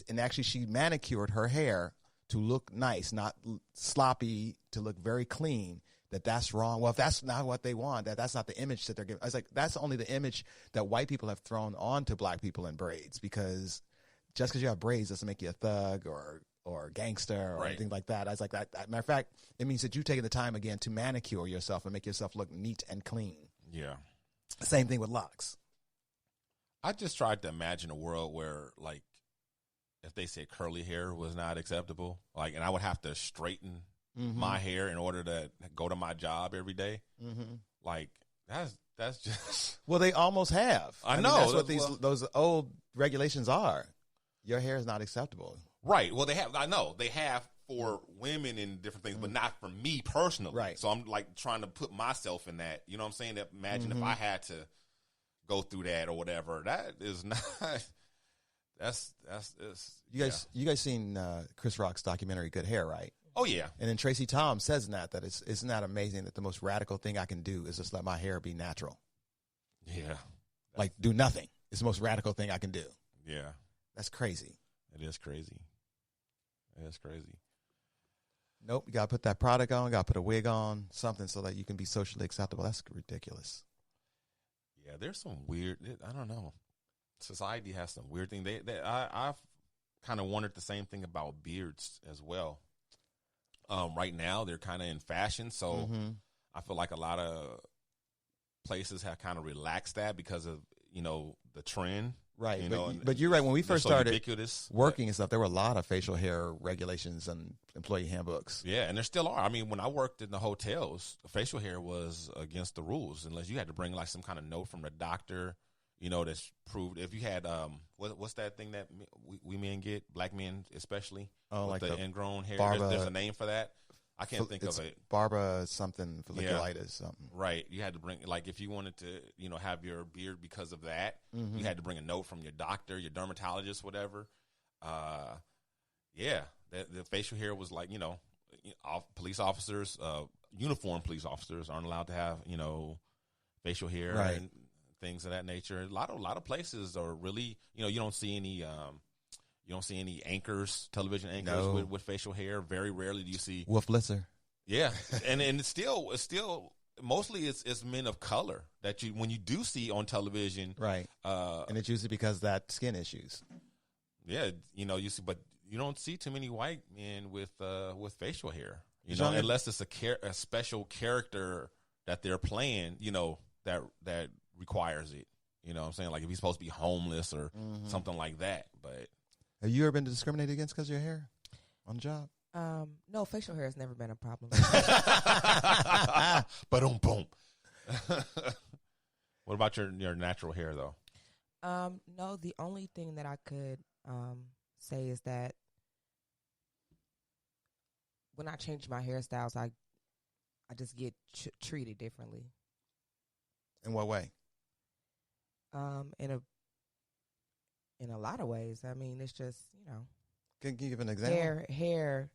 and actually she manicured her hair to look nice, not sloppy, to look very clean. That's wrong. Well, if that's not what they want, that's not the image that they're giving. I was like, that's only the image that white people have thrown on to black people in braids, because just because you have braids doesn't make you a thug or gangster or anything like that. I was like, that matter of fact, it means that you've taken the time again to manicure yourself and make yourself look neat and clean. Yeah. Same thing with locks. I just tried to imagine a world where, like, if they said curly hair was not acceptable, like, and I would have to straighten my hair in order to go to my job every day. Like, that's just. Well, they almost have. I know. Mean, that's what those old regulations are. Your hair is not acceptable. Right. Well, they have. I know they have for women and different things, but not for me personally. Right. So I'm like trying to put myself in that. You know what I'm saying? That imagine if I had to go through that or whatever. That is not. That's you guys seen Chris Rock's documentary Good Hair, right? Oh yeah. And then Tracy Tom says in that isn't that amazing that the most radical thing I can do is just let my hair be natural. Yeah. Like do nothing. It's the most radical thing I can do. Yeah. That's crazy. It is crazy. It is crazy. Nope. You got to put that product on, got to put a wig on, something so that you can be socially acceptable. That's ridiculous. Yeah, there's some weird, I don't know. Society has some weird thing. I've kind of wondered the same thing about beards as well. Right now, they're kind of in fashion, so I feel like a lot of places have kind of relaxed that because of, the trend. Right, you but you're right. When we first started working and stuff, there were a lot of facial hair regulations and employee handbooks. Yeah, and there still are. I mean, when I worked in the hotels, facial hair was against the rules unless you had to bring like some kind of note from the doctor, that's proved. If you had what's that thing that we men get, black men especially, with like the ingrown hair. There's a name for that. I can't think of it. Barbara something, folliculitis something. Right. You had to bring, like, if you wanted to, have your beard because of that, you had to bring a note from your doctor, your dermatologist, whatever. Yeah. The facial hair was like, police officers, uniformed police officers aren't allowed to have, facial hair and things of that nature. A lot of places are really, you don't see any, anchors, television anchors with facial hair. Very rarely do you see Wolf Blitzer. Yeah, and it's still mostly it's men of color that when you do see on television, right? And it's usually because of that skin issues. Yeah, you see, but you don't see too many white men with facial hair. Unless it's a special character that they're playing. That requires it. You know what I'm saying? Like if he's supposed to be homeless or something like that, but. Have you ever been discriminated against because of your hair on the job? No, facial hair has never been a problem. Boom, boom. What about your natural hair, though? No, the only thing that I could say is that when I change my hairstyles, I just get treated differently. In what way? In a lot of ways. I mean, it's just, Can you give an example? Hair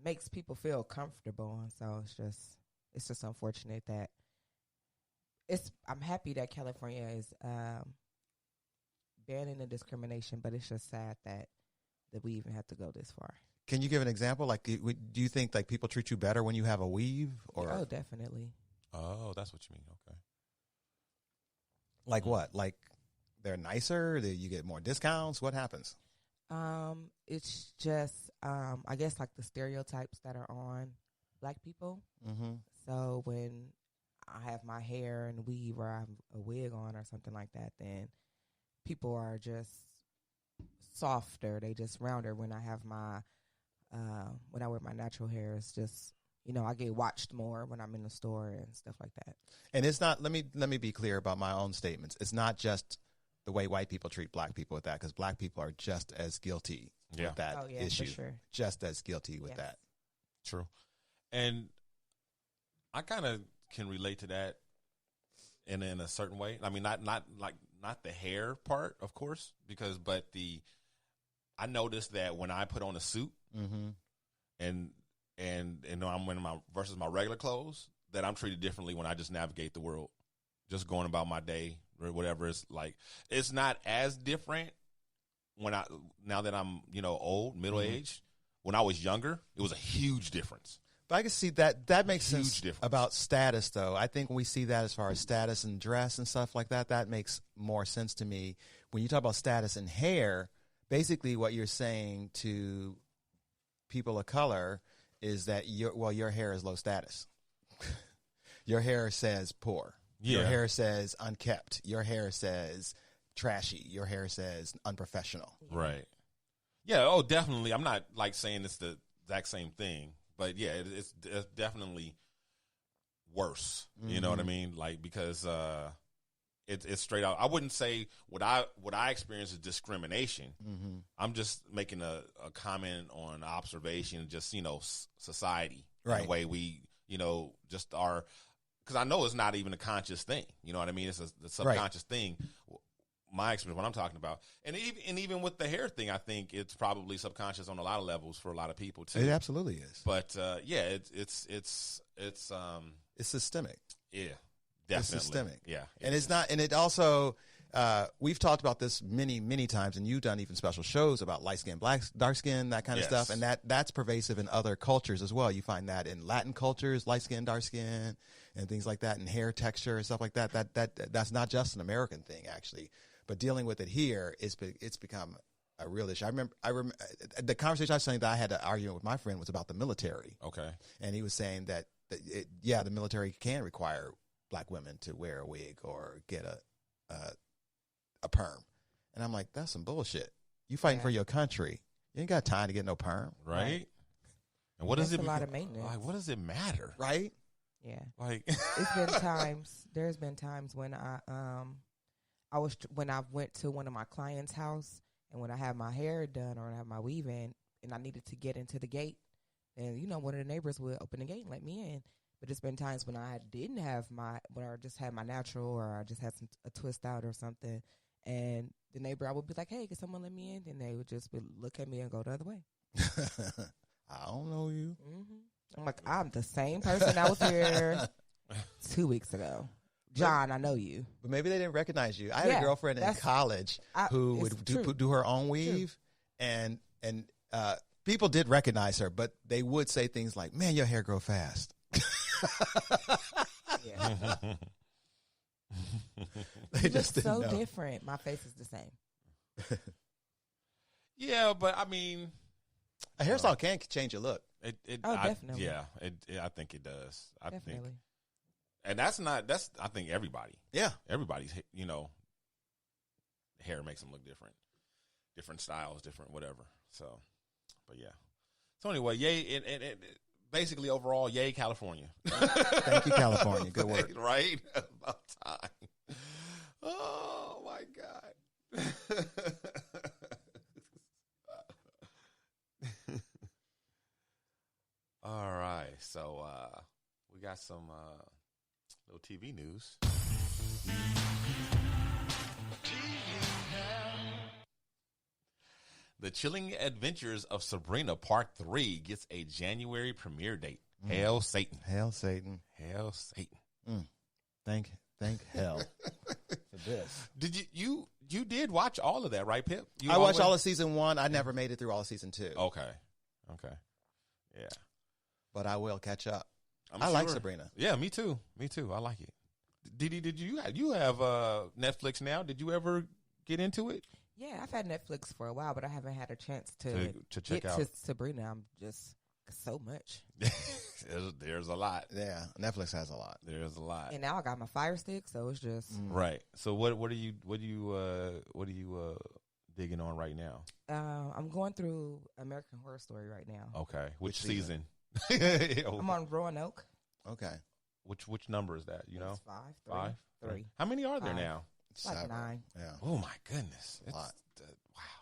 makes people feel comfortable, and so it's just unfortunate that I'm happy that California is banning the discrimination, but it's just sad that we even have to go this far. Can you give an example? Like, do you think like people treat you better when you have a weave? Or oh, definitely. Oh, that's what you mean. Okay. Like what? Like they're nicer? You get more discounts? What happens? It's just, I guess, like the stereotypes that are on black people. Mm-hmm. So when I have my hair and weave or I have a wig on or something like that, then people are just softer. They just rounder. When I have when I wear my natural hair, it's just, I get watched more when I'm in the store and stuff like that. And it's not, let me be clear about my own statements. It's not just the way white people treat black people with that, because black people are just as guilty with that issue. For sure. Just as guilty with that. True. And I kind of can relate to that in a certain way. I mean, not the hair part, of course, but I noticed that when I put on a suit and I'm wearing versus my regular clothes, that I'm treated differently when I just navigate the world, just going about my day or whatever. It's like, it's not as different now that I'm, old, middle age, when I was younger, it was a huge difference. But I can see that makes sense difference. About status, though. I think when we see that as far as status and dress and stuff like that, that makes more sense to me. When you talk about status and hair, basically what you're saying to people of color is that your hair is low status. Your hair says poor. Yeah. Your hair says unkept. Your hair says trashy. Your hair says unprofessional. Right. Yeah. Oh, definitely. I'm not like saying it's the exact same thing, but yeah, it's definitely worse. Mm-hmm. You know what I mean? Like, because it's straight out. I wouldn't say what I experience is discrimination. Mm-hmm. I'm just making a comment on observation, just society, right? The way we just are. Because I know it's not even a conscious thing. You know what I mean? It's a subconscious thing. My experience, what I'm talking about, and even with the hair thing, I think it's probably subconscious on a lot of levels for a lot of people too. It absolutely is. But it's systemic. Yeah, definitely. It's systemic. Yeah, and it's not. And it also, we've talked about this many times, and you've done even special shows about light skin, dark skin, that kind of stuff, and that's pervasive in other cultures as well. You find that in Latin cultures, light skin, dark skin, and things like that, and hair texture and stuff like that. That's not just an American thing, actually. But dealing with it here, it's become a real issue. I remember the conversation I was saying that I had to argue with my friend was about the military. Okay. And he was saying that the military can require black women to wear a wig or get a perm. And I'm like, that's some bullshit. You fighting for your country. You ain't got time to get no perm. Right. And what does it? A lot of maintenance. Like, what does it matter? Right. Yeah. Like, there's been times when when I went to one of my clients' house and when I had my hair done or I had my weave in and I needed to get into the gate, and one of the neighbors would open the gate and let me in. But it's been times when I didn't have when I just had my natural or I just had a twist out or something, and the neighbor, I would be like, "Hey, can someone let me in?" And they would just look at me and go the other way. I don't know you. Mm-hmm. I'm like, I'm the same person that was here 2 weeks ago. John, I know you. But maybe they didn't recognize you. I had a girlfriend in college who would do her own weave, and people did recognize her, but they would say things like, "Man, your hair grow fast." Yeah. They just didn't so know. different. My face is the same. Yeah, but I mean, a hairstyle can change your look. Definitely. I think it does. Definitely. And that's I think everybody. Yeah. Everybody's, hair makes them look different. Different styles, different whatever. So, but yeah. So anyway, yay. Basically overall, yay, California. Thank you, California. Good work. Right? About time. Oh, my God. All right. So, we got some little TV news. The Chilling Adventures of Sabrina Part 3 gets a January premiere date. Hail Satan. Hail Satan. Hail Satan. Thank hell for this. Did you did watch all of that, right, Pip? I watched all of season 1. I never made it through all of season 2. Okay. Yeah. But I will catch up. I like Sabrina. Yeah, me too. I like it. Did you have Netflix now? Did you ever get into it? Yeah, I've had Netflix for a while, but I haven't had a chance to check out to Sabrina. I'm just so much. There's a lot. Yeah, Netflix has a lot. There's a lot. And now I got my Fire Stick, so it's just right. So what are you digging on right now? I'm going through American Horror Story right now. Okay, which season? I'm on Roanoke. Okay. Which number is that? You know, it's 5, 3. How many are there now? It's like 9. Yeah. Oh my goodness! It's, wow,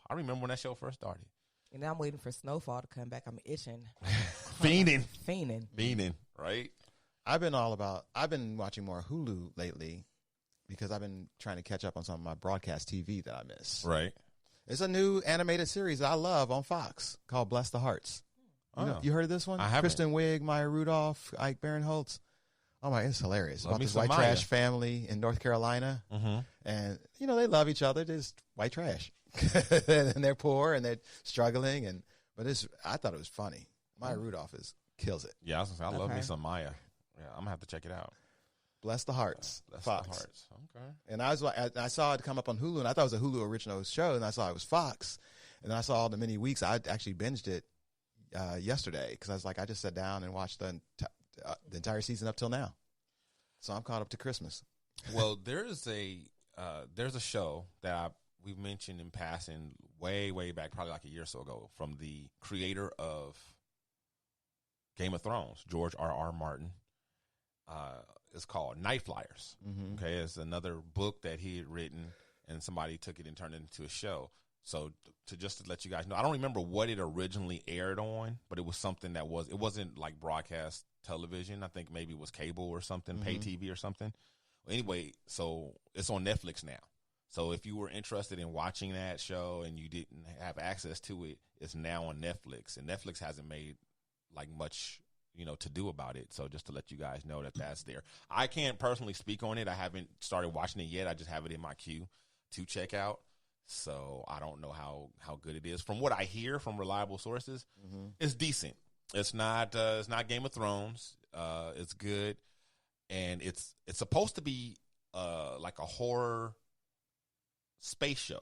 I remember when that show first started. And now I'm waiting for Snowfall to come back. I'm itching. Fiending, right? I've been watching more Hulu lately because I've been trying to catch up on some of my broadcast TV that I miss. Right. It's a new animated series that I love on Fox called Bless the Hearts. You heard of this one? I haven't. Kristen Wiig, Maya Rudolph, Ike Barinholtz. Oh my, it's hilarious. Love about this some white Maya. trash family in North Carolina. Mm-hmm. And, they love each other. They're just white trash. and they're poor and they're struggling. But I thought it was funny. Maya Rudolph kills it. Yeah, I love me some Maya. Yeah, I'm gonna have to check it out. Bless the Hearts. Bless Fox. the Hearts. Okay. And I saw it come up on Hulu, and I thought it was a Hulu original show, and I saw it was Fox. And I saw all the many weeks. I actually binged it yesterday because I was like, I just sat down and watched the entire season up till now. So I'm caught up to Christmas. Well, there's a show that we've mentioned in passing way back, probably like a year or so ago, from the creator of Game of Thrones, George R.R. Martin. It's called Night Flyers. Mm-hmm. Okay, it's another book that he had written, and somebody took it and turned it into a show. So to let you guys know, I don't remember what it originally aired on, but it was something it wasn't like broadcast television. I think maybe it was cable or something, mm-hmm. pay TV or something. Anyway, so it's on Netflix now. So if you were interested in watching that show and you didn't have access to it, it's now on Netflix, and Netflix hasn't made like much, to do about it. So just to let you guys know that that's there. I can't personally speak on it. I haven't started watching it yet. I just have it in my queue to check out. So I don't know how good it is. From what I hear from reliable sources, mm-hmm. it's decent. It's not Game of Thrones. It's good, and it's supposed to be like a horror space show,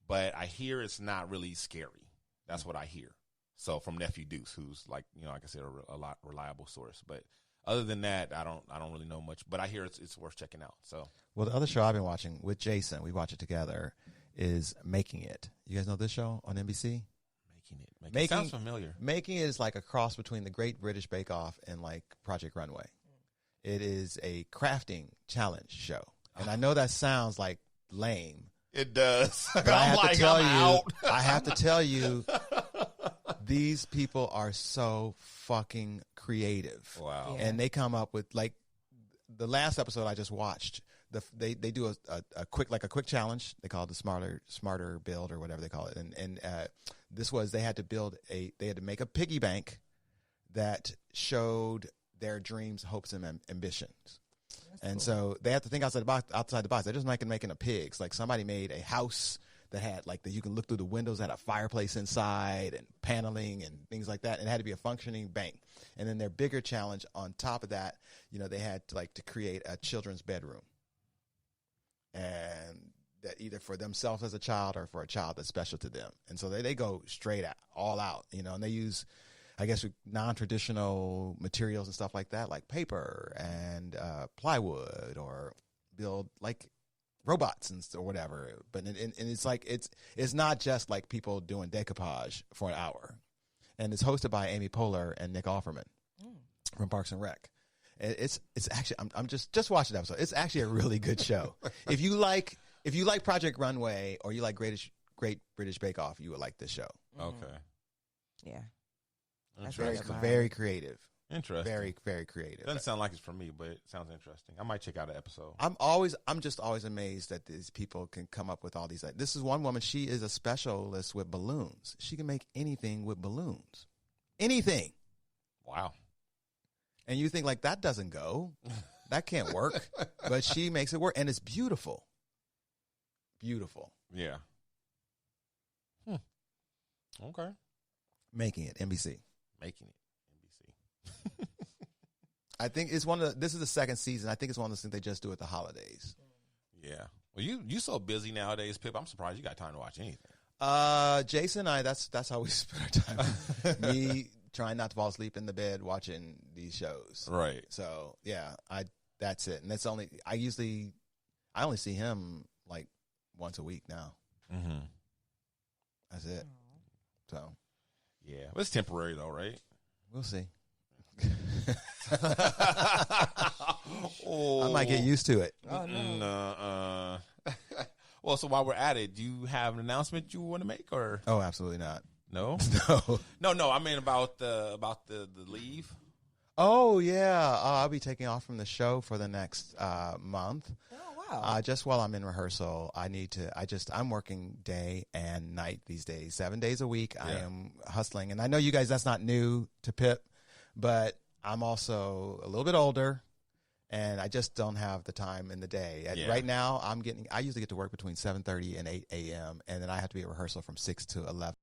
but I hear it's not really scary. That's what I hear. So from Nephew Deuce, who's like I said, a lot reliable source. But other than that, I don't really know much. But I hear it's worth checking out. So well, the other show I've been watching with Jason, we watch it together, is Making It. You guys know this show on NBC? Making It sounds familiar. Making It is like a cross between the Great British Bake Off and like Project Runway. It is a crafting challenge show, and I know that sounds like lame. It does. But I have to tell you, these people are so fucking creative. Wow. Yeah. And they come up with, like, the last episode I just watched, they do a quick challenge. They call it the smarter build or whatever they call it. And this was, they had to make a piggy bank that showed their dreams, hopes, and ambitions. And so they have to think outside the box. They're just making a pigs. Like somebody made a house that had that you can look through the windows, had a fireplace inside and paneling and things like that. And it had to be a functioning bank. And then their bigger challenge on top of that, they had to create a children's bedroom. And that either for themselves as a child or for a child that's special to them. And so they go straight all out, and they use, I guess, non-traditional materials and stuff like that, like paper and plywood, or build like robots or whatever. But and it's like it's not just like people doing decoupage for an hour. And it's hosted by Amy Poehler and Nick Offerman from Parks and Rec. It's actually I'm just watch the episode. It's actually a really good show. If you like Project Runway or you like Great British Bake Off, you would like this show. Okay. Yeah. That's very creative. Interesting. Very, very creative. Doesn't sound like it's for me, but it sounds interesting. I might check out an episode. I'm just always amazed that these people can come up with all these. This is one woman. She is a specialist with balloons. She can make anything with balloons. Anything. Wow. And you think, like, that doesn't go. That can't work. But she makes it work. And it's beautiful. Beautiful. Yeah. Okay. Making It, NBC. Making It, NBC. I think it's this is the second season. I think it's one of those things they just do at the holidays. Yeah. Well, you so busy nowadays, Pip. I'm surprised you got time to watch anything. Jason and I, that's how we spend our time. Me trying not to fall asleep in the bed watching these shows. Right. So yeah, that's it. And that's I only see him like once a week now. Mm-hmm. That's it. So yeah, well, it's temporary though, right? We'll see. I might get used to it. Oh no. Well, so while we're at it, do you have an announcement you want to make, or? Oh, absolutely not. No, no. I mean about the leave. Oh yeah, I'll be taking off from the show for the next month. Oh wow! Just while I'm in rehearsal, I'm working day and night these days, 7 days a week. Yeah. I am hustling, and I know you guys. That's not new to Pip, but I'm also a little bit older, and I just don't have the time in the day. Right now, I usually get to work between 7:30 and 8 a.m., and then I have to be at rehearsal from 6 to 11.